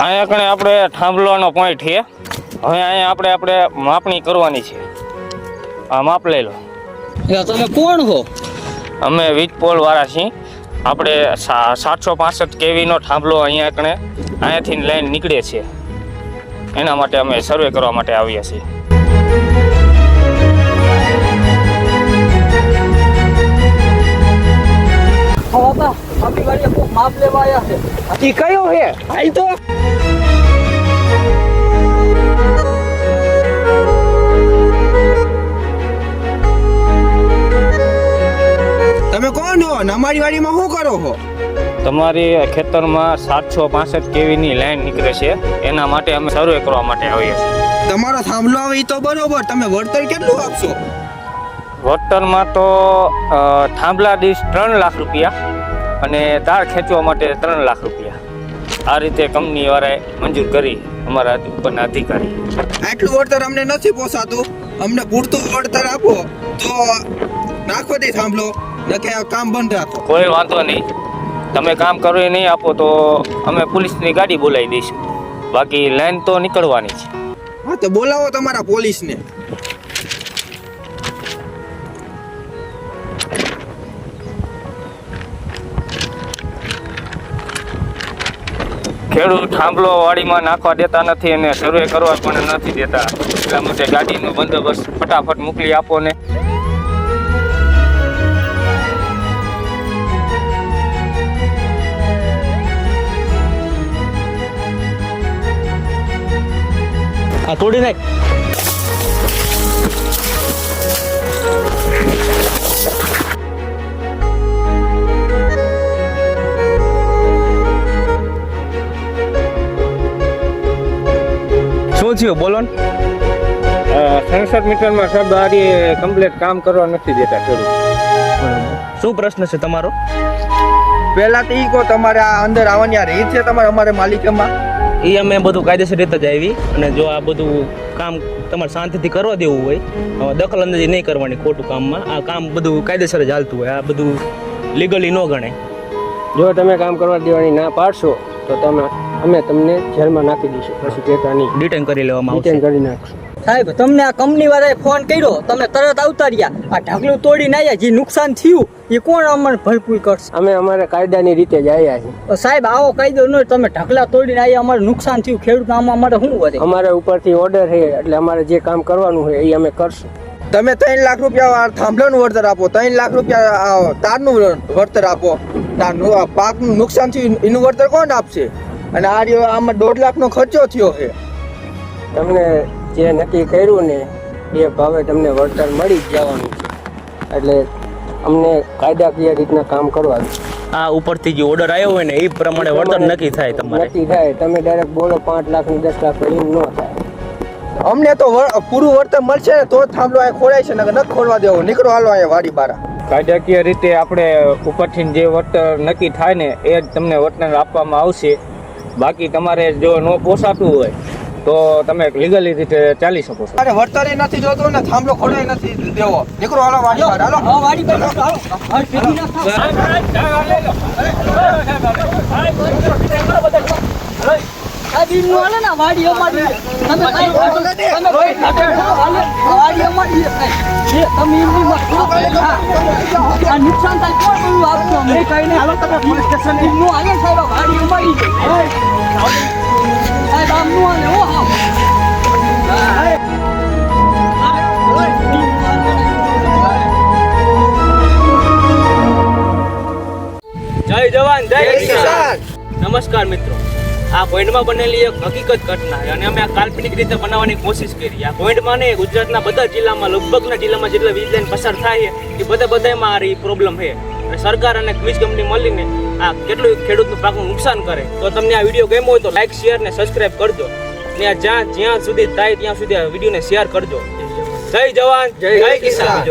અહીંયા કણે આપણે થાંભલાનો પોઈન્ટ છે. હવે અહીંયા આપણે માપણી કરવાની છે. આ માપ લઈ લો. તમે કોણ હો? અમે વીજપોલ વાળા છીએ. આપણે 765 kV નો થાંભલો અહીંયાથી લાઈન નીકળે છે. એના માટે અમે સર્વે કરવા માટે આવ્યા છીએ. આપણી વાડીએ કોક માપ લેવા આવ્યા છે. ઈ કયો હે? હાલ તો તમે કોણ હો? અમારી વાડીમાં શું કરો છો? તમારી ખેતરમાં 765 kV ની લાઈન નીકળે છે. એના માટે અમે સર્વે કરવા માટે આવ્યા છીએ. તમારો થાંભલો આવે ઈ તો બરોબર, તમે વળતર કેટલું આપશો? વળતરમાં તો થાંભલા દીઠ 3 લાખ રૂપિયા અને તાર ખેંચવા માટે 3 લાખ રૂપિયા. આ રીતે કંપની વાળાએ મંજૂર કરી અમારા ઉપરના અધિકારી. આટલું વળતર અમને નથી પોસાતું, અમને પૂરતું વળતર આપો તો નાખો દે થાંભલો, નકે કામ બંધ રાખો. કોઈ વાંધો નહીં, તમે કામ કરો એ નહીં આપો તો અમે પોલીસની ગાડી બોલાવી દઈશું. બાકી લાઈન તો નીકળવાની છે. હા તો બોલાવો તમારા પોલીસને. ખેડૂત થાંભલો વાડીમાં નાખવા દેતા નથી અને સર્વે કરવા પણ નથી દેતા. એટલા માટે ગાડીનો બંદોબસ્ત ફટાફટ મોકલી આપો ને. આ તોડી નાખ. શું થયું બોલો ને? 67 મીટરમાં સાહેબ આ કમ્પ્લીટ કામ કરવા નથી દેતા ખેડૂત. શું પ્રશ્ન છે તમારો? પહેલા તો ઈ કહો, તમારે આ અંદર આવવાની આ રીત છે તમારે અમારે માલિકમાં? એ અમે બધું કાયદેસર રીતે જ આવી, અને જો આ બધું કામ તમારે શાંતિથી કરવા દેવું હોય, દખલ અંદાજી નહીં કરવાની ખોટું કામમાં. આ કામ બધું કાયદેસર જ હાલતું હોય, આ બધું લીગલી ન ગણાય. જો તમે કામ કરવા દેવાની ના પાડશો તો અમે તમને જેલમાં નાખી દઈશું. પછી કહેતા નહીં, ડિટેન કરી લેવામાં ડિટેન આવશે. કરી નાખશું. સાહેબ, તમને આ કંપની વાળાએ ફોન કર્યો, તમે તરત આવતા રહ્યા. આ ઢગલું તોડીને આવ્યા, જે નુકસાન થયું એ કોણ અમને ભરપૂર કરશે? અમે અમારે કાયદાની રીતે જ આવ્યા છીએ. સાહેબ, આવો કાયદો ન હોય, તમે ઢગલા તોડીને આવ્યા, અમારે નુકસાન થયું, ખેડૂત આમાં અમારે શું વધે? અમારે ઉપરથી ઓર્ડર છે એટલે અમારે જે કામ કરવાનું હોય એ અમે કરશું. તમે 3 લાખ રૂપિયા થાંભલાનું વળતર આપો, 3 લાખ રૂપિયા તારનું વળતર આપો. તારનું પાકનું નુકસાન થયું એનું વળતર કોણ આપશે? અને આ રહ્યો આમાં 1.5 લાખનો ખર્ચો થયો છે. તમને જે નક્કી કર્યું ને એ ભાવે તમને વળતર મળી જ જવાનું છે. એટલે અમને કાયદાકીય રીતના કામ કરવાનું. આ ઉપરથી જે ઓર્ડર આવ્યો હોય ને એ પ્રમાણે વળતર નક્કી થાય તમારે. નક્કી થાય. તમે ડાયરેક્ટ બોલો 5 લાખ ને 10 લાખ કરીને ન થાય. અમને તો પૂરું વળતર મળશે ને તો જ થાંભલો અહીં ખોલાય છે, ને નથી ખોલવા દેવો. નીકળો હાલો અહીંયા વાડી બારા. કાયદાકીય રીતે આપણે ઉપરથી જે વળતર નક્કી થાય ને એ જ તમને વળતર આપવામાં આવશે. બાકી તમારે જો ન પોસાતું હોય તો તમે લીગલી રીતે ચાલી શકો છો. અરે વળતર નથી જોતું ને થાંભલો ખોલાય નથી દેવો. નીકળો હાલો વાડી બારા. હાલો હા, વાડી પર હાલો. હવે ભેગી ના થાવ. આ દીનનું હાલે ને, વાડી અમારી છે. તમે વાડી અમારી છે. જે તમે એમની માં આ નુકસાન થાય કોણ બધું આપશો? અમને કઈ નહીં. હાલો તમે પોલીસ સ્ટેશન દીનનું હાલે સાહેબ, આ વાડી અમારી છે. સાહેબ, આમનું હાલે હો. જય જવાન જય જય કિસાન. કિસાન. નમસ્કાર મિત્રો, આ પોઈન્ટમાં બનેલી એક હકીકત ઘટના છે અને અમે આ કાલ્પનિક રીતે બનાવવાની કોશિશ કરી. આ પોઈન્ટમાં ને ગુજરાતના બધા જિલ્લામાં, લગભગના જિલ્લામાં જેટલા વીજ લાઈન પસાર થાય છે એ બધામાં આ પ્રોબ્લેમ છે. અને સરકાર અને વીજ કંપની મળીને આ કેટલું ખેડૂતનું પાકનું નુકસાન કરે. તો તમને આ વિડીયો ગમ્યો હોય તો લાઈક, શેર ને સબસ્ક્રાઇબ કરજો. ને જ્યાં સુધી થાય ત્યાં સુધી આ વિડીયોને શેર કરજો. જય જવાન જય કિસાન.